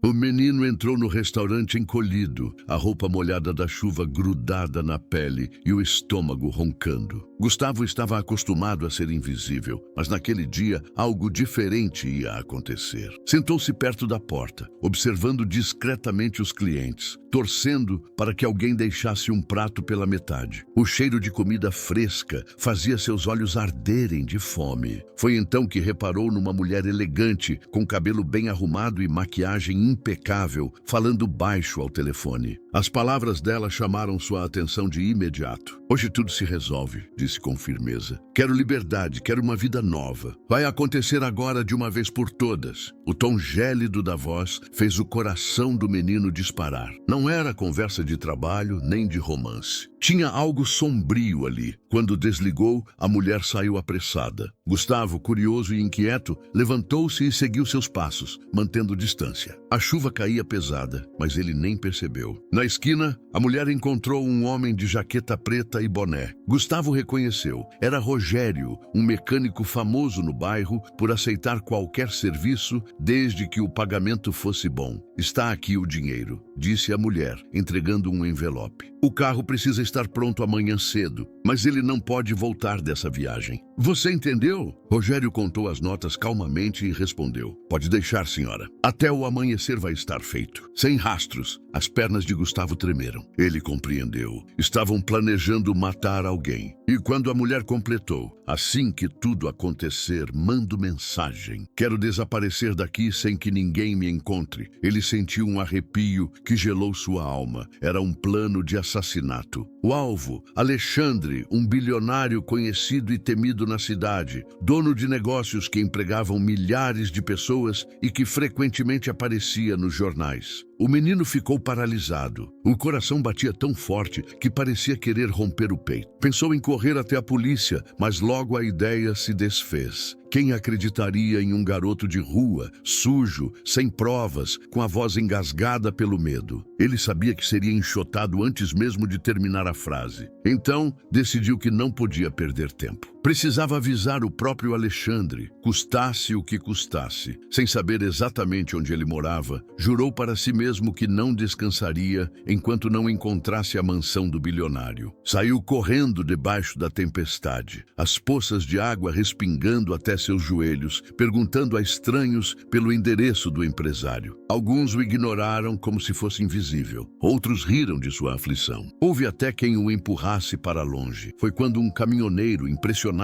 O menino entrou no restaurante encolhido, a roupa molhada da chuva grudada na pele e o estômago roncando. Gustavo estava acostumado a ser invisível, mas naquele dia algo diferente ia acontecer. Sentou-se perto da porta, observando discretamente os clientes, torcendo para que alguém deixasse um prato pela metade. O cheiro de comida fresca fazia seus olhos arderem de fome. Foi então que reparou numa mulher elegante, com cabelo bem arrumado e maquiagem impecável, falando baixo ao telefone. As palavras dela chamaram sua atenção de imediato. "Hoje tudo se resolve", disse com firmeza. "Quero liberdade, quero uma vida nova. Vai acontecer agora de uma vez por todas." O tom gélido da voz fez o coração do menino disparar. Não era conversa de trabalho nem de romance. Tinha algo sombrio ali. Quando desligou, a mulher saiu apressada. Gustavo, curioso e inquieto, levantou-se e seguiu seus passos, mantendo distância. A chuva caía pesada, mas ele nem percebeu. Na esquina, a mulher encontrou um homem de jaqueta preta e boné. Gustavo reconheceu. Era Rogério, um mecânico famoso no bairro por aceitar qualquer serviço desde que o pagamento fosse bom. "Está aqui o dinheiro", disse a mulher, entregando um envelope. "O carro precisa estar pronto amanhã cedo, mas ele não pode voltar dessa viagem." "Você entendeu?" Rogério contou as notas calmamente e respondeu. "Pode deixar, senhora. Até o amanhecer vai estar feito." Sem rastros, as pernas de Gustavo tremeram. Ele compreendeu. Estavam planejando matar alguém. E quando a mulher completou: "Assim que tudo acontecer, mando mensagem. Quero desaparecer daqui sem que ninguém me encontre." Ele sentiu um arrepio que gelou sua alma. Era um plano de assassinato. O alvo, Alexandre, um bilionário conhecido e temido na cidade, dono de negócios que empregavam milhares de pessoas e que frequentemente aparecia nos jornais. O menino ficou paralisado. O coração batia tão forte que parecia querer romper o peito. Pensou em correr até a polícia, mas logo a ideia se desfez. Quem acreditaria em um garoto de rua, sujo, sem provas, com a voz engasgada pelo medo? Ele sabia que seria enxotado antes mesmo de terminar a frase. Então, decidiu que não podia perder tempo. Precisava avisar o próprio Alexandre, custasse o que custasse. Sem saber exatamente onde ele morava, jurou para si mesmo que não descansaria enquanto não encontrasse a mansão do bilionário. Saiu correndo debaixo da tempestade, as poças de água respingando até seus joelhos, perguntando a estranhos pelo endereço do empresário. Alguns o ignoraram como se fosse invisível. Outros riram de sua aflição. Houve até quem o empurrasse para longe. Foi quando um caminhoneiro, impressionado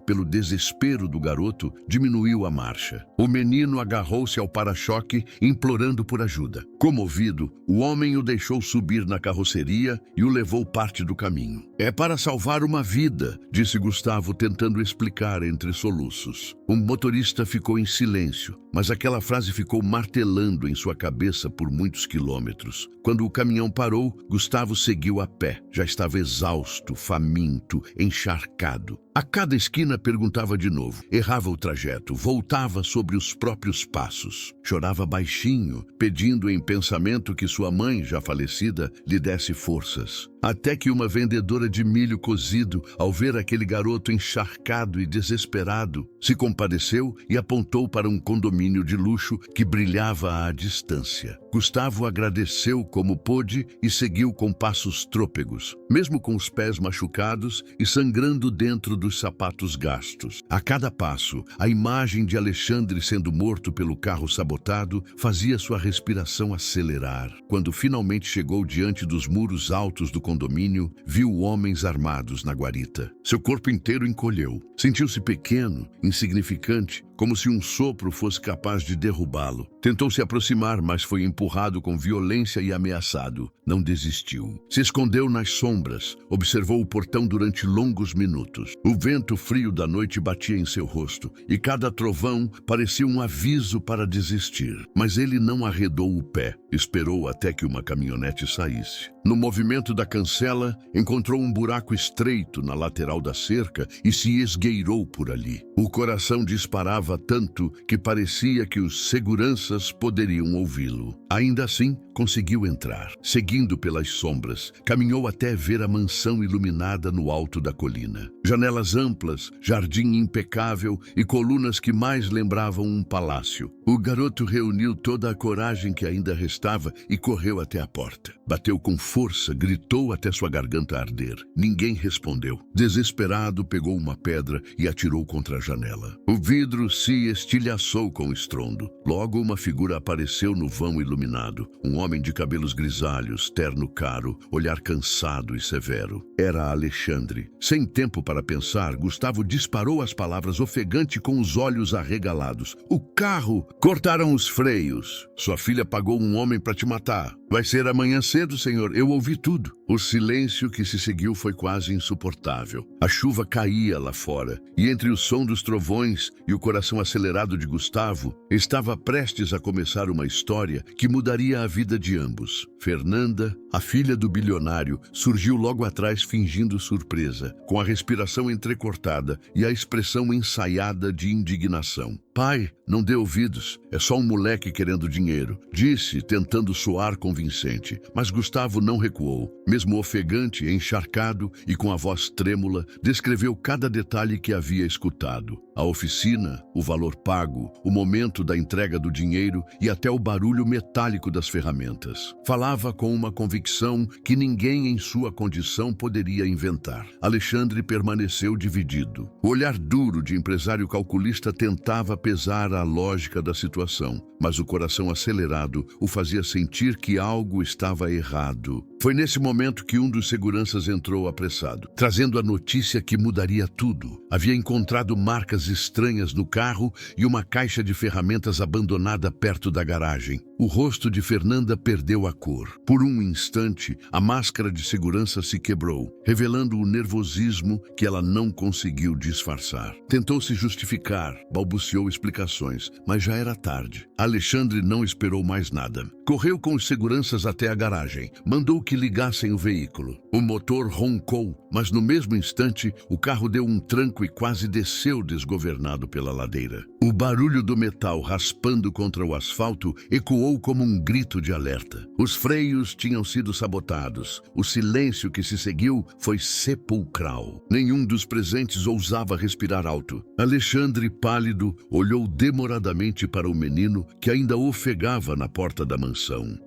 pelo desespero do garoto, diminuiu a marcha. O menino agarrou-se ao para-choque, implorando por ajuda. Comovido, o homem o deixou subir na carroceria e o levou parte do caminho. "É para salvar uma vida", disse Gustavo, tentando explicar entre soluços. O motorista ficou em silêncio, mas aquela frase ficou martelando em sua cabeça por muitos quilômetros. Quando o caminhão parou, Gustavo seguiu a pé. Já estava exausto, faminto, encharcado. A cada esquina perguntava de novo. Errava o trajeto, voltava sobre os próprios passos. Chorava baixinho, pedindo em pensamento que sua mãe, já falecida, lhe desse forças. Até que uma vendedora de milho cozido, ao ver aquele garoto encharcado e desesperado, se compadeceu e apontou para um condomínio de luxo que brilhava à distância. Gustavo agradeceu como pôde e seguiu com passos trôpegos, mesmo com os pés machucados e sangrando dentro dos sapatos gastos. A cada passo, a imagem de Alexandre sendo morto pelo carro sabotado fazia sua respiração acelerar. Quando finalmente chegou diante dos muros altos do condomínio, viu homens armados na guarita. Seu corpo inteiro encolheu. Sentiu-se pequeno, insignificante, como se um sopro fosse capaz de derrubá-lo. Tentou se aproximar, mas foi empurrado com violência e ameaçado. Não desistiu. Se escondeu nas sombras, observou o portão durante longos minutos. O vento frio da noite batia em seu rosto, e cada trovão parecia um aviso para desistir. Mas ele não arredou o pé. Esperou até que uma caminhonete saísse. No movimento da cancela, encontrou um buraco estreito na lateral da cerca e se esgueirou por ali. O coração disparava tanto que parecia que os seguranças poderiam ouvi-lo. Ainda assim, conseguiu entrar. Seguindo pelas sombras, caminhou até ver a mansão iluminada no alto da colina. Janelas amplas, jardim impecável e colunas que mais lembravam um palácio. O garoto reuniu toda a coragem que ainda restava e correu até a porta. Bateu com força, gritou até sua garganta arder. Ninguém respondeu. Desesperado, pegou uma pedra e atirou contra a janela. O vidro se estilhaçou com estrondo. Logo, uma figura apareceu no vão iluminado. Um homem de cabelos grisalhos, terno caro, olhar cansado e severo. Era Alexandre. Sem tempo para pensar, Gustavo disparou as palavras ofegante com os olhos arregalados. O carro! Cortaram os freios. Sua filha pagou um homem para te matar. Vai ser amanhã cedo, senhor. Eu ouvi tudo. O silêncio que se seguiu foi quase insuportável. A chuva caía lá fora, e entre o som dos trovões e o coração acelerado de Gustavo, estava prestes a começar uma história que mudaria a vida de ambos. Fernanda, a filha do bilionário, surgiu logo atrás fingindo surpresa, com a respiração entrecortada e a expressão ensaiada de indignação. Pai, não dê ouvidos. É só um moleque querendo dinheiro, disse, tentando soar convincente. Mas Gustavo não recuou. Mesmo ofegante, encharcado e com a voz trêmula, descreveu cada detalhe que havia escutado. A oficina, o valor pago, o momento da entrega do dinheiro e até o barulho metálico das ferramentas. Falava com uma convicção que ninguém em sua condição poderia inventar. Alexandre permaneceu dividido. O olhar duro de empresário calculista tentava pesar a lógica da situação, mas o coração acelerado o fazia sentir que algo estava errado. Foi nesse momento que um dos seguranças entrou apressado, trazendo a notícia que mudaria tudo. Havia encontrado marcas estranhas no carro e uma caixa de ferramentas abandonada perto da garagem. O rosto de Fernanda perdeu a cor. Por um instante, a máscara de segurança se quebrou, revelando o nervosismo que ela não conseguiu disfarçar. Tentou se justificar, balbuciou explicações, mas já era tarde. Alexandre não esperou mais nada. Correu com os seguranças até a garagem. Mandou que ligassem o veículo. O motor roncou, mas no mesmo instante, o carro deu um tranco e quase desceu desgovernado pela ladeira. O barulho do metal raspando contra o asfalto ecoou como um grito de alerta. Os freios tinham sido sabotados. O silêncio que se seguiu foi sepulcral. Nenhum dos presentes ousava respirar alto. Alexandre, pálido, olhou demoradamente para o menino que ainda ofegava na porta da mansão.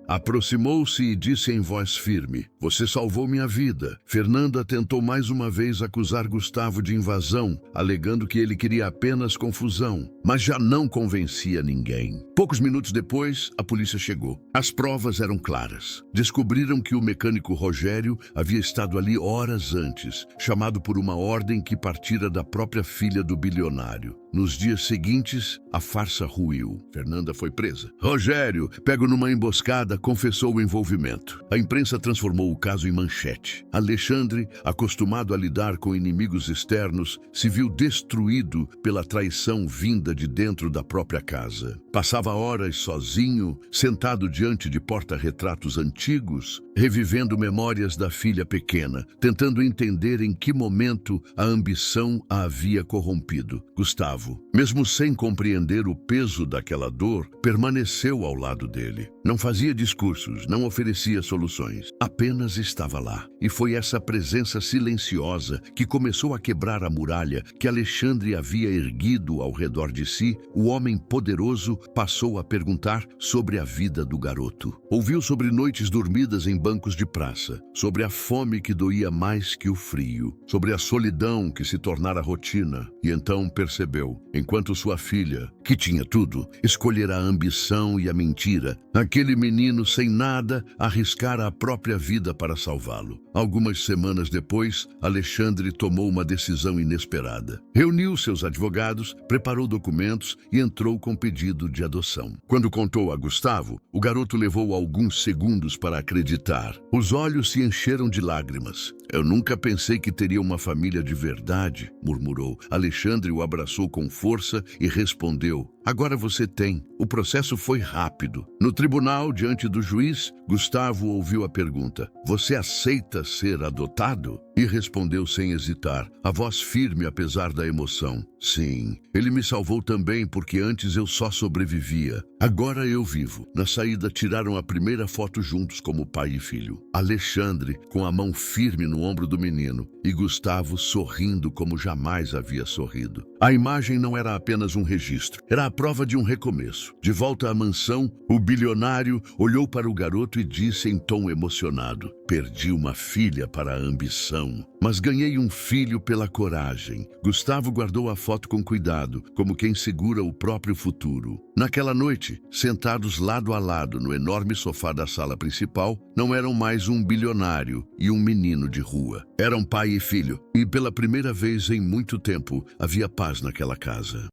Aproximou-se e disse em voz firme: "Você salvou minha vida." Fernanda tentou mais uma vez acusar Gustavo de invasão, alegando que ele queria apenas confusão, mas já não convencia ninguém. Poucos minutos depois, a polícia chegou. As provas eram claras. Descobriram que o mecânico Rogério havia estado ali horas antes, chamado por uma ordem que partira da própria filha do bilionário. Nos dias seguintes, a farsa ruiu. Fernanda foi presa. Rogério, pego numa emboscada, confessou o envolvimento. A imprensa transformou o caso em manchete. Alexandre, acostumado a lidar com inimigos externos, se viu destruído pela traição vinda de dentro da própria casa. Passava horas sozinho, sentado diante de porta-retratos antigos, revivendo memórias da filha pequena, tentando entender em que momento a ambição a havia corrompido. Gustavo, mesmo sem compreender o peso daquela dor, permaneceu ao lado dele. Não fazia discursos, não oferecia soluções, apenas estava lá. E foi essa presença silenciosa que começou a quebrar a muralha que Alexandre havia erguido ao redor de si. O homem poderoso passou a perguntar sobre a vida do garoto. Ouviu sobre noites dormidas em bancos de praça, sobre a fome que doía mais que o frio, sobre a solidão que se tornara rotina, e então percebeu, enquanto sua filha, que tinha tudo, escolhera a ambição e a mentira, aquele menino sem nada arriscara a própria vida para salvá-lo. Algumas semanas depois, Alexandre tomou uma decisão inesperada. Reuniu seus advogados, preparou documentos e entrou com pedido de adoção. Quando contou a Gustavo, o garoto levou alguns segundos para acreditar. Os olhos se encheram de lágrimas. "Eu nunca pensei que teria uma família de verdade", murmurou. Alexandre o abraçou com força e respondeu: Agora você tem. O processo foi rápido. No tribunal, diante do juiz, Gustavo ouviu a pergunta: você aceita ser adotado? E respondeu sem hesitar, a voz firme apesar da emoção: sim, ele me salvou também porque antes eu só sobrevivia. Agora eu vivo. Na saída tiraram a primeira foto juntos como pai e filho. Alexandre com a mão firme no ombro do menino e Gustavo sorrindo como jamais havia sorrido. A imagem não era apenas um registro, era a prova de um recomeço. De volta à mansão, o bilionário olhou para o garoto e disse em tom emocionado: perdi uma filha para a ambição, mas ganhei um filho pela coragem. Gustavo guardou a foto com cuidado, como quem segura o próprio futuro. Naquela noite, sentados lado a lado no enorme sofá da sala principal, não eram mais um bilionário e um menino de rua. Eram pai e filho, e pela primeira vez em muito tempo havia paz naquela casa.